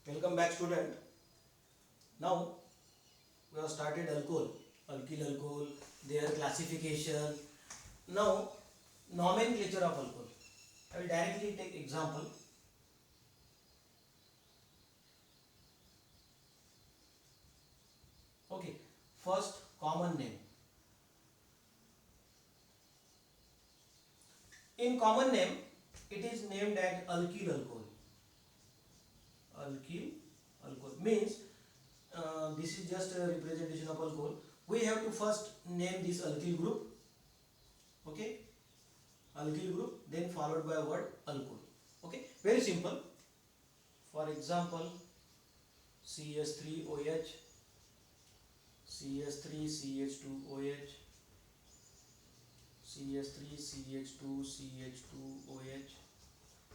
Welcome back, student. Now we have started alcohol, alkyl alcohol, their classification. Now nomenclature of alcohol. I will directly take example. Okay, first common name. In common name, it is named as alkyl alcohol. Alkyl alcohol means this is just a representation of alcohol. We have to first name this alkyl group. Okay, alkyl group, then followed by word alcohol. Okay, very simple. For example, CH3OH, CH3CH2OH, CH3CH2CH2OH.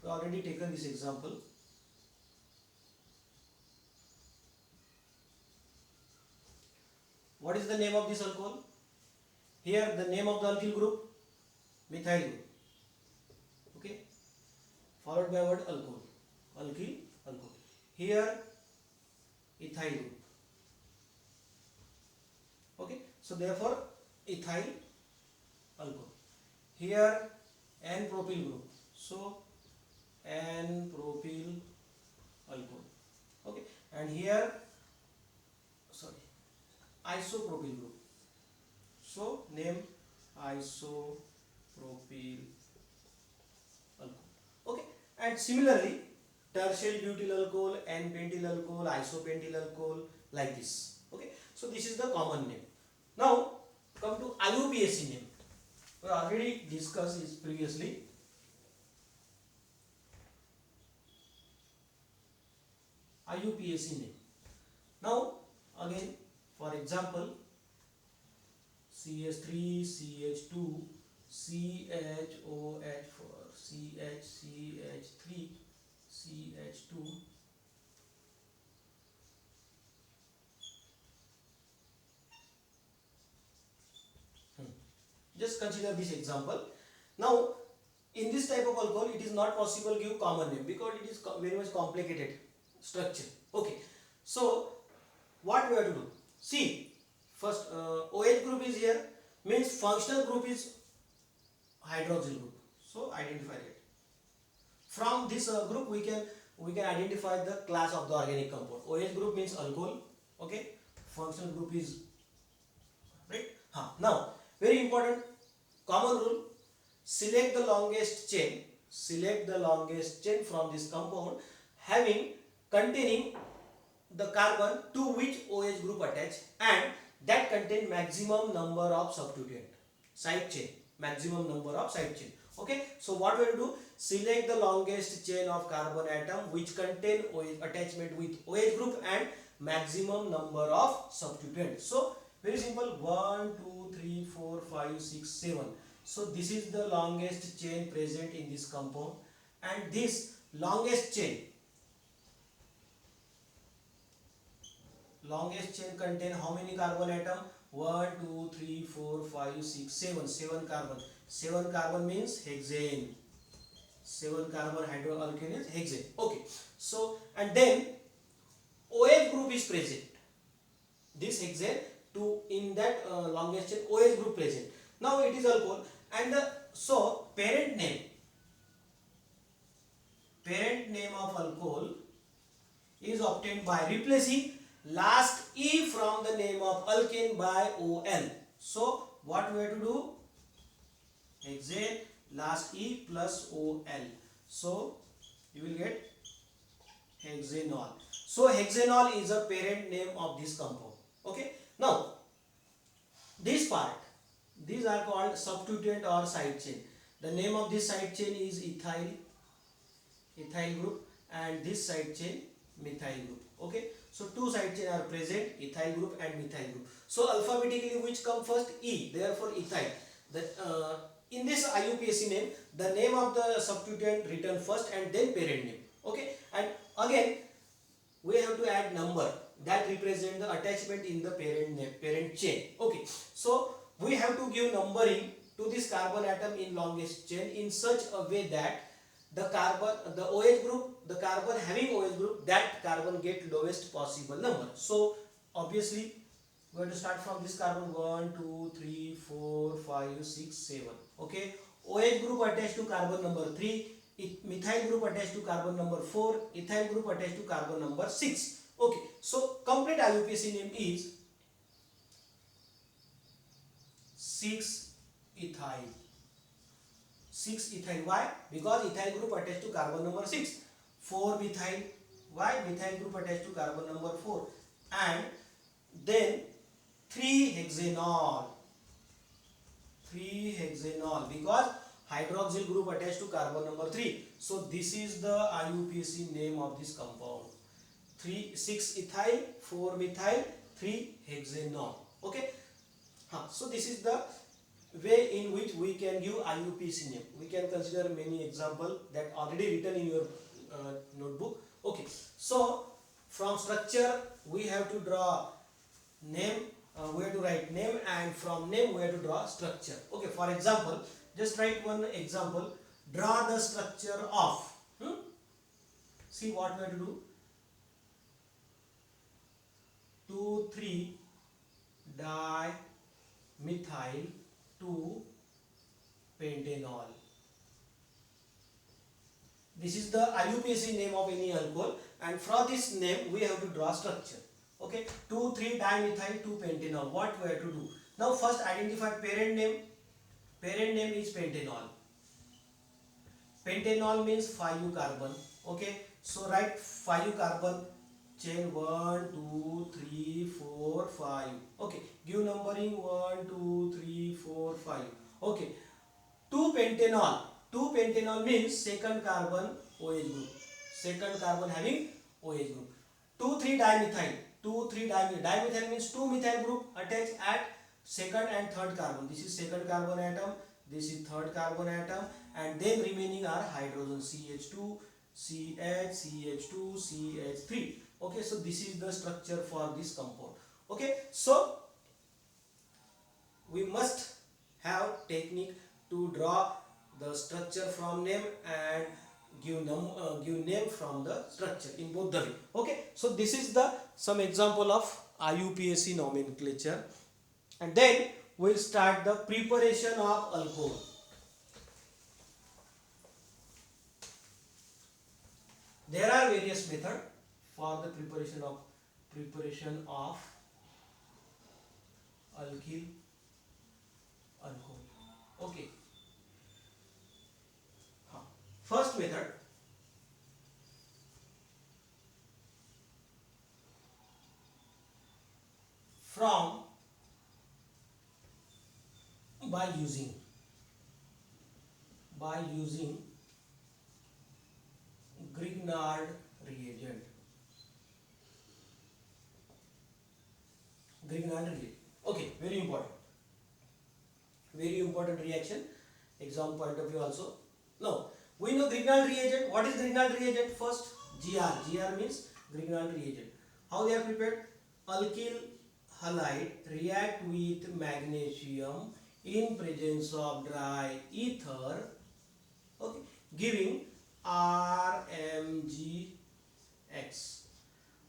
We already taken this example. What is the name of this alcohol? Here the name of the alkyl group, methyl group. Okay, followed by word alcohol, alkyl alcohol. Here ethyl group. Okay, so therefore ethyl alcohol. Here N-propyl group, so N-propyl alcohol. Okay, and here isopropyl group, so name isopropyl alcohol. Okay, and similarly tertiary butyl alcohol, N-pentyl alcohol, isopentyl alcohol, like this. Okay, so this is the common name. Now come to IUPAC name. We already discussed this previously. IUPAC name. Now again, for example, CH3CH2 CHOH4 CH3 CH2 Just consider this example. Now in this type of alcohol it is not possible to give common name because it is very much complicated structure. Okay, so what we have to do? See, first OH group is here, means functional group is hydroxyl group. So identify it. From this group we can identify the class of the organic compound. OH group means alcohol. Okay, functional group is right. Now very important common rule: select the longest chain. Select the longest chain from this compound containing the carbon to which OH group attached and that contain maximum number of substituent side chain, maximum number of side chain. Okay, so what we will do? Select the longest chain of carbon atom which contain OH attachment with OH group and maximum number of substituent. So very simple: 1 2 3 4 5 6 7. So this is the longest chain present in this compound, and this longest chain contain how many carbon atom? 1 2 3 4 5 6 7. 7 carbon. 7 carbon means hexane. 7 carbon hydroalkane is hexane. Okay, so and then OH group is present. This hexane to in that longest chain OH group present. Now it is alcohol, and so parent name of alcohol is obtained by replacing last E from the name of alkane by OL. So what we have to do? Hexane last E plus OL. So you will get hexanol. So hexanol is a parent name of this compound. Okay. Now this part, these are called substituent or side chain. The name of this side chain is ethyl group, and this side chain methyl group. Okay, so two side chain are present, ethyl group and methyl group. So alphabetically which come first? E. Therefore ethyl. In this IUPAC name, the name of the substituent written first and then parent name. Okay, and again we have to add number that represent the attachment in the parent chain. Okay, so we have to give numbering to this carbon atom in longest chain in such a way that the OH group, the carbon having OH group, that carbon get lowest possible number. So obviously we are going to start from this carbon 1, 2, 3, 4, 5, 6, 7. Okay, OH group attached to carbon number 3, methyl group attached to carbon number 4, ethyl group attached to carbon number 6. Okay, so complete IUPAC name is 6 ethyl. 6 ethyl. Why? Because ethyl group attached to carbon number 6. 4 methyl. Why? Methyl group attached to carbon number 4. And then 3 hexanol. 3 hexanol because hydroxyl group attached to carbon number 3. So this is the IUPAC name of this compound. 6 ethyl, 4 methyl, 3 hexanol. Okay. So this is the way in which we can give IUPAC name. We can consider many examples that already written in your notebook. Okay. So from structure we have to draw name. We have to write name, and from name we have to draw structure. Okay. For example, just write one example. Draw the structure of. See what we have to do. 2,3 dimethyl 2 pentanol. This is the IUPAC name of any alcohol, and from this name we have to draw structure. Okay, 2,3 dimethyl 2 pentanol. What we have to do? Now first identify parent name. Parent name is pentanol. Pentanol means 5 carbon. Okay, so write 5 carbon. Chain 1, 2, 3, 4, 5. Okay, give numbering 1, 2, 3, 4, 5. Okay, 2 pentanol. 2 pentanol means second carbon OH group. Second carbon having OH group. 2, 3 dimethyl. 2, 3 dimethyl. Dimethyl means 2 methyl group attached at second and third carbon. This is second carbon atom. This is third carbon atom. And then remaining are hydrogen CH2, CH, CH2, CH3. Okay, so this is the structure for this compound. Okay, so we must have technique to draw the structure from name and give name from the structure in both the way. Okay, so this is the some example of IUPAC nomenclature, and then we'll start the preparation of alcohol. There are various methods for the preparation of alkyl alcohol. Okay. First method, from by using Grignard reagent. Grignard reagent. Okay, very important reaction, exam point of view also. Now we know Grignard reagent. What is Grignard reagent? First, GR means Grignard reagent. How they are prepared? Alkyl halide react with magnesium in presence of dry ether, okay, giving RMgX.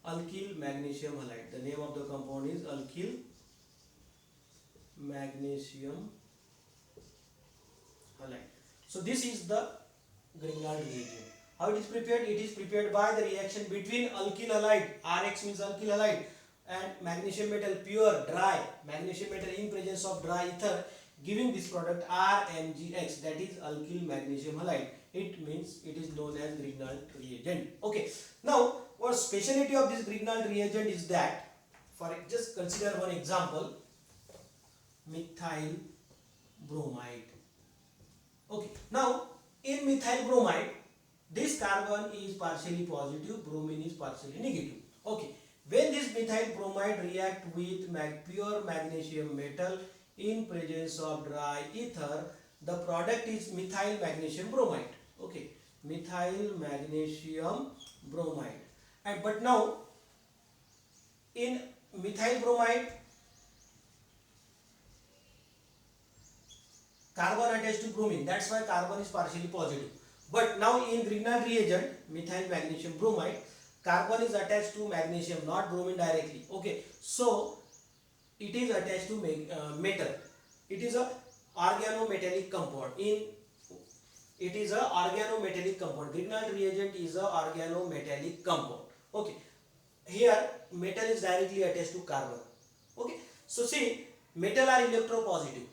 Alkyl magnesium halide. The name of the compound is alkyl magnesium halide. So this is the Grignard reagent. How it is prepared? It is prepared by the reaction between alkyl halide, RX means alkyl halide, and magnesium metal, pure dry magnesium metal in presence of dry ether, giving this product RMgX, that is alkyl magnesium halide. It means it is known as Grignard reagent. Okay. Now what speciality of this Grignard reagent is that, for just consider one example, methyl bromide. Okay. Now in methyl bromide, this carbon is partially positive, bromine is partially negative. Okay. When this methyl bromide react with pure magnesium metal in presence of dry ether, the product is methyl magnesium bromide. Okay, methyl magnesium bromide. But now in methyl bromide, carbon attached to bromine. That's why carbon is partially positive. But now in Grignard reagent, methyl magnesium bromide, carbon is attached to magnesium, not bromine directly. Okay, so it is attached to metal. It is a organometallic compound. It is a organometallic compound. Grignard reagent is a organometallic compound. Okay, here metal is directly attached to carbon. Okay, so see, metal are electropositive.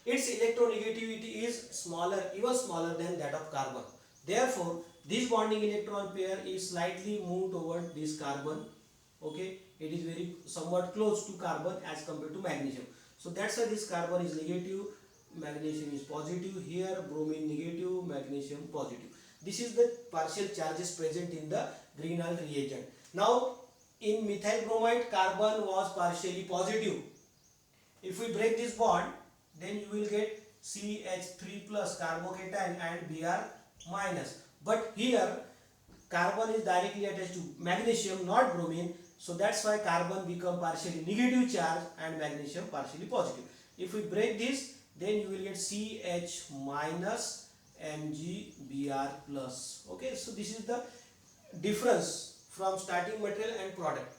Its electronegativity is smaller, even smaller than that of carbon. Therefore, this bonding electron pair is slightly moved toward this carbon. Okay, it is very somewhat close to carbon as compared to magnesium. So that's why this carbon is negative, magnesium is positive. Here bromine negative, magnesium positive. This is the partial charges present in the Grignard reagent. Now in methyl bromide, carbon was partially positive. If we break this bond, then you will get CH3 plus carbocation and Br minus. But here carbon is directly attached to magnesium, not bromine. So that's why carbon become partially negative charge and magnesium partially positive. If we break this, then you will get CH minus MgBr plus. Okay, so this is the difference from starting material and product.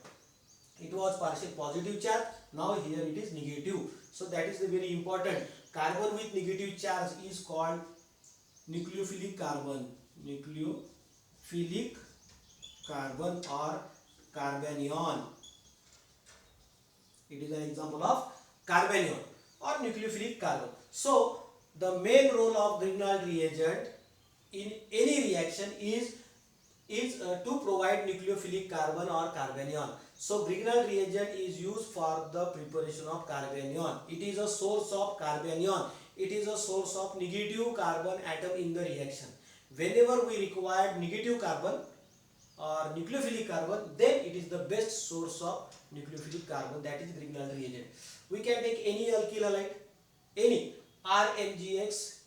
It was partial positive charge, now here it is negative. So that is the very important. Carbon with negative charge is called nucleophilic carbon. Nucleophilic carbon or carbanion. It is an example of carbanion or nucleophilic carbon. So the main role of Grignard reagent in any reaction is to provide nucleophilic carbon or carbanion. So Grignard reagent is used for the preparation of carbanion. It is a source of carbanion. It is a source of negative carbon atom in the reaction. Whenever we require negative carbon or nucleophilic carbon, then it is the best source of nucleophilic carbon, that is Grignard reagent. We can take any alkyl halide, any RMgX.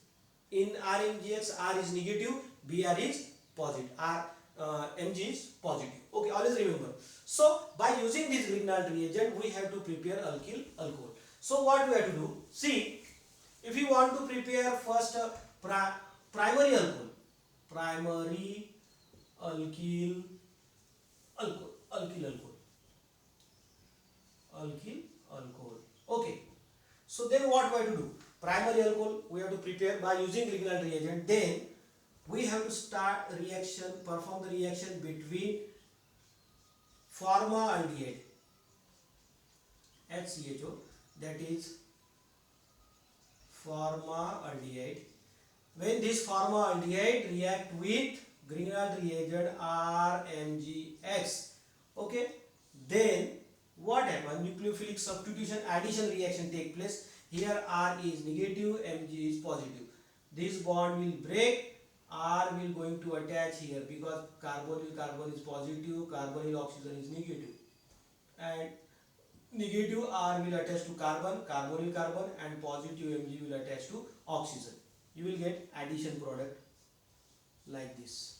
In RMgX, R is negative, Br is positive, Mg is positive. Okay, always remember. So by using this Grignard reagent, we have to prepare alkyl alcohol. So what we have to do? See, if you want to prepare first primary alcohol, primary alkyl alcohol. Okay. So then what we have to do? Primary alcohol we have to prepare by using Grignard reagent. Then we have to start reaction, perform the reaction between formaldehyde HCHO, that is formaldehyde. When this formaldehyde react with Grignard reagent RMgX, okay, then what happens? Nucleophilic substitution addition reaction take place. Here R is negative, Mg is positive. This bond will break. R will going to attach here because carbonyl is positive, carbonyl oxygen is negative, and negative R will attach to carbonyl carbon, and positive Mg will attach to oxygen. You will get addition product like this.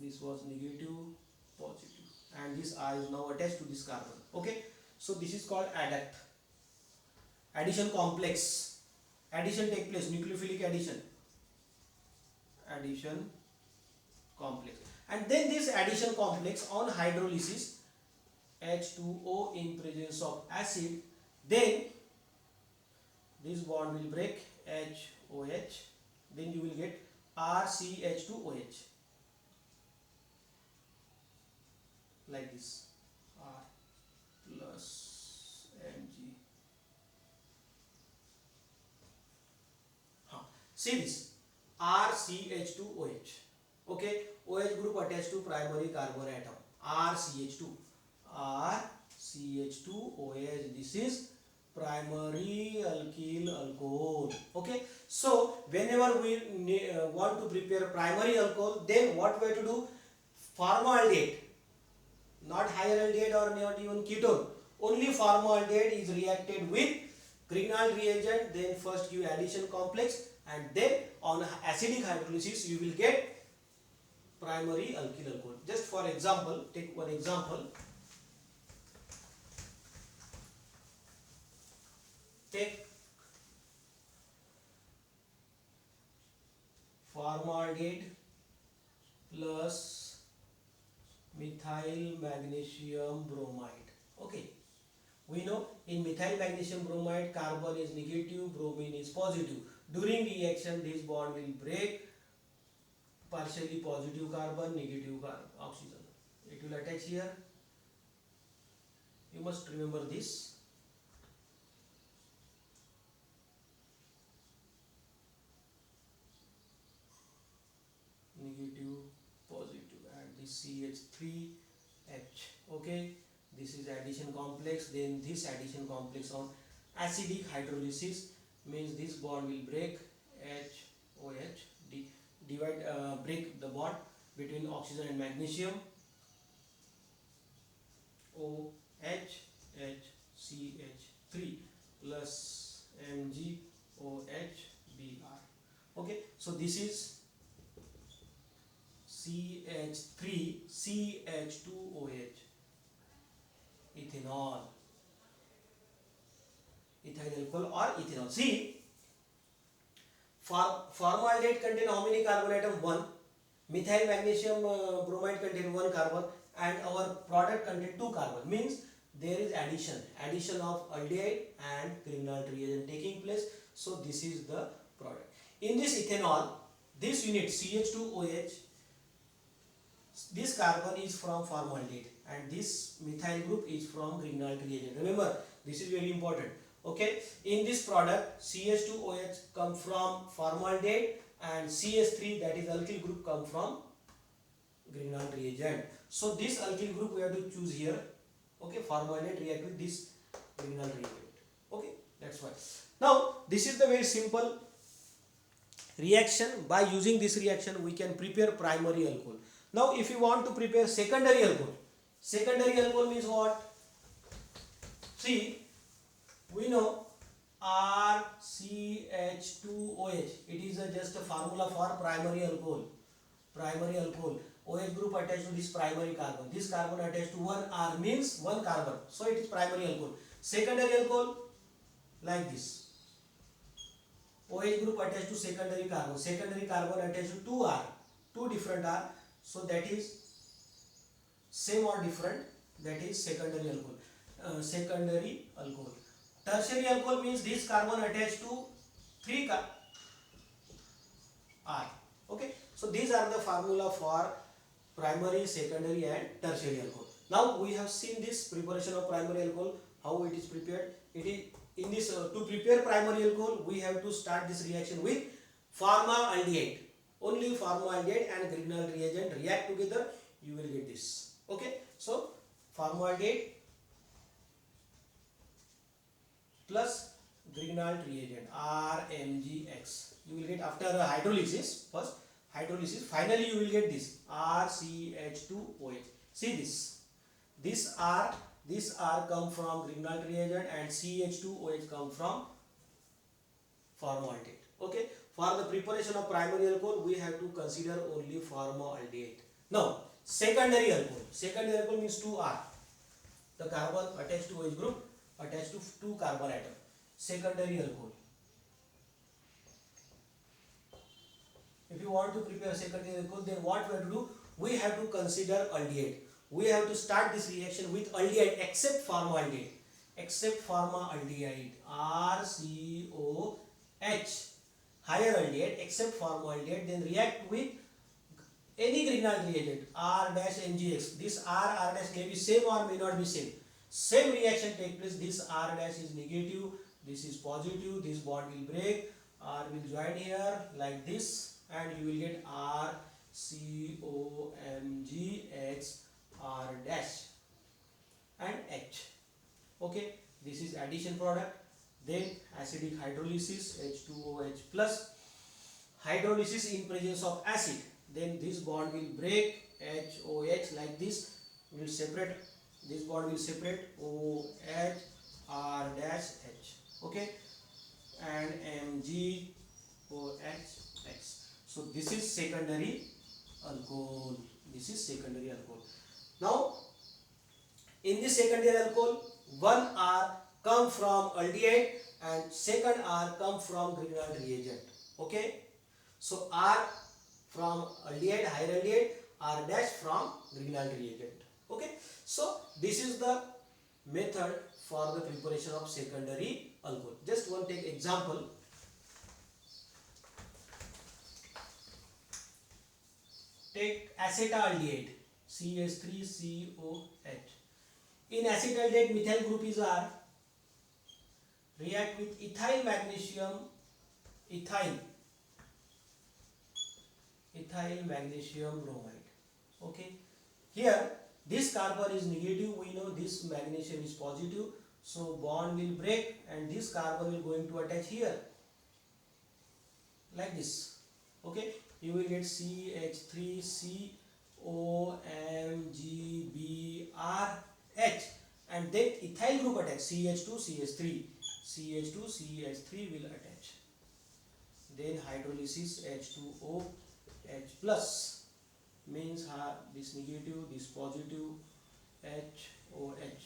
This was negative, positive, and this R is now attached to this carbon. Okay, so this is called addition complex. Addition take place, nucleophilic addition complex, and then this addition complex on hydrolysis, H2O in presence of acid, then this bond will break, HOH, then you will get RCH2OH like this, R plus Mg. See this, RCH2OH. Okay, OH group attached to primary carbon atom, RCH2OH. This is primary alkyl alcohol. Okay, so whenever we want to prepare primary alcohol, then what we have to do? Formaldehyde, not hydraldehyde or not even ketone. Only formaldehyde is reacted with Grignard reagent. Then first give addition complex, and then on acidic hydrolysis you will get primary alkyl alcohol. Just for example, take one example. Take formaldehyde plus methyl magnesium bromide. Okay, we know in methyl magnesium bromide carbon is negative, bromine is positive. During reaction this bond will break, partially positive carbon, negative oxygen, it will attach here. You must remember this. Negative, positive, and this CH3H. Okay, this is addition complex. Then this addition complex on acidic hydrolysis means this bond will break, HOH, break the bond between oxygen and magnesium, OH, HCH3 plus MgOH, Br. Okay, so this is CH3 CH2OH, ethanol, ethyl alcohol or ethanol. See, formaldehyde contain how many carbon atom? 1. Methyl magnesium bromide contain 1 carbon, and our product contain 2 carbon. Means there is addition of aldehyde and Grignard reagent taking place. So this is the product. In this ethanol, this unit CH2OH, this carbon is from formaldehyde and this methyl group is from Grignard reagent. Remember, this is very important. Okay, in this product CH2OH come from formaldehyde and CH3, that is alkyl group, come from Grignard reagent. So this alkyl group we have to choose here. Okay, formaldehyde react with this Grignard reagent. Okay, that's why. Now this is the very simple reaction. By using this reaction we can prepare primary alcohol. Now if you want to prepare secondary alcohol means what? See, we know RCH2OH, it is just a formula for primary alcohol. OH group attached to this primary carbon. This carbon attached to one R means one carbon. So it is primary alcohol. Secondary alcohol like this. OH group attached to secondary carbon. Secondary carbon attached to 2R, 2 different R. So that is same or different. That is secondary alcohol. Tertiary alcohol means this carbon attached to 3 R. Okay. So these are the formula for primary, secondary and tertiary alcohol. Now we have seen this preparation of primary alcohol, how it is prepared. It is in this to prepare primary alcohol we have to start this reaction with formaldehyde. Only formaldehyde and Grignard reagent react together, you will get this. Okay, so formaldehyde plus Grignard reagent RMgX, you will get after hydrolysis. First hydrolysis, finally you will get this RCH2OH. See this R come from Grignard reagent and CH2OH come from formaldehyde. Okay, for the preparation of primary alcohol we have to consider only formaldehyde. Now secondary alcohol means 2R, the carbon attached to OH group attached to 2 carbon atom. Secondary alcohol, if you want to prepare secondary alcohol, then what we have to do? We have to consider aldehyde. We have to start this reaction with aldehyde except formaldehyde. RCOH, higher aldehyde except formaldehyde, then react with any Grignard reagent R-MgX. This R may be same or may not be same. Same reaction take place. This R dash is negative, this is positive, this bond will break, R will join here like this, and you will get RCOMgX R dash and H. Okay, this is addition product. Then acidic hydrolysis, H2OH plus, hydrolysis in presence of acid, then this bond will break, HOH like this will separate, this bond will separate, OH R dash H. Okay, and MgOH X. So this is secondary alcohol. Now in this secondary alcohol, one R come from aldehyde and second R come from Grignard reagent. Okay, so R from aldehyde, higher aldehyde, R dash from Grignard reagent. Okay, so this is the method for the preparation of secondary alcohol. Just one take example. Take acetaldehyde, CH3COH. In acetaldehyde, methyl group is R. React with ethyl magnesium, ethyl magnesium bromide. Okay. Here this carbon is negative. We know this magnesium is positive. So bond will break and this carbon will going to attach here. Like this. Okay. You will get CH3COMGBRH and then ethyl group attach CH2CH3. CH2CH3 will attach. Then hydrolysis H2OH plus means this negative, this positive, HOH.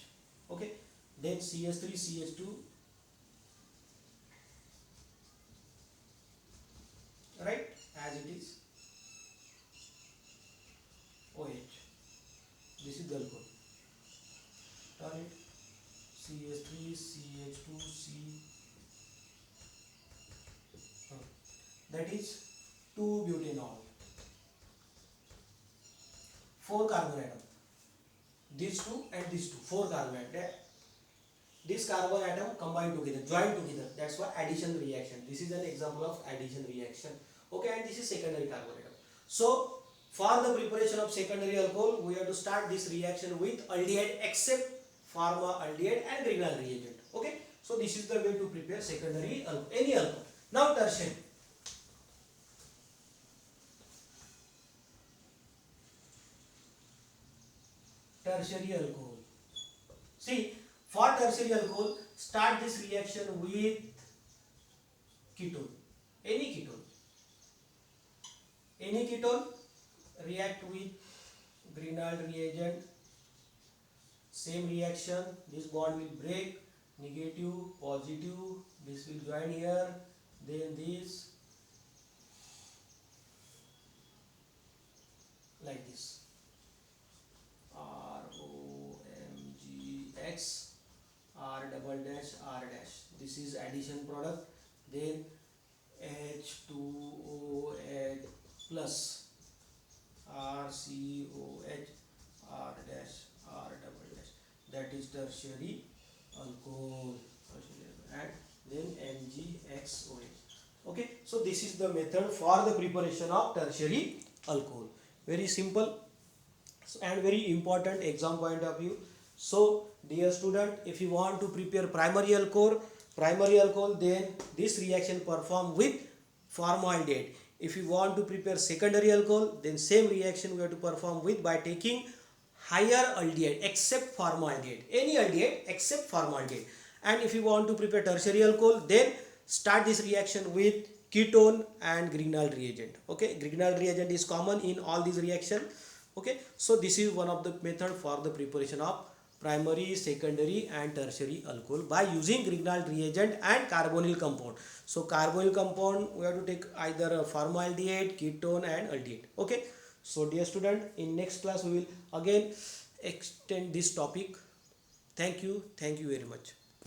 Okay. Then CH3CH2, right, as it is, OH. This is the alcohol. Turn it. CH3CH2C. That is 2-butanol. 4 carbon atom. These two and these two, 4 carbon atom. This carbon atom combined together, joined together. That's why addition reaction. This is an example of addition reaction. Okay, and this is secondary carbon atom. So for the preparation of secondary alcohol, we have to start this reaction with aldehyde except formaldehyde and Grignard reagent. Okay, so this is the way to prepare secondary alcohol, any alcohol. Now tertiary. Tertiary alcohol. See, for tertiary alcohol, start this reaction with ketone. Any ketone. Any ketone, react with Grignard reagent. Same reaction. This bond will break. Negative, positive. This will join here. Then this. Like this. ROMGX R double dash R dash. This is addition product. Then H2OH plus RCOH R dash R double dash. That is tertiary alcohol. And then MgXOH. Okay, so this is the method for the preparation of tertiary alcohol. Very simple and very important exam point of view. So dear student, if you want to prepare primary alcohol, then this reaction perform with formaldehyde. If you want to prepare secondary alcohol, then same reaction we have to perform with by taking higher aldehyde except formaldehyde, any aldehyde except formaldehyde. And if you want to prepare tertiary alcohol, then start this reaction with ketone and Grignard reagent. Okay, Grignard reagent is common in all these reactions. Okay, so this is one of the method for the preparation of primary, secondary and tertiary alcohol by using Grignard reagent and carbonyl compound. So carbonyl compound we have to take either formaldehyde, ketone and aldehyde. Okay, so dear student, in next class we will again extend this topic. Thank you very much.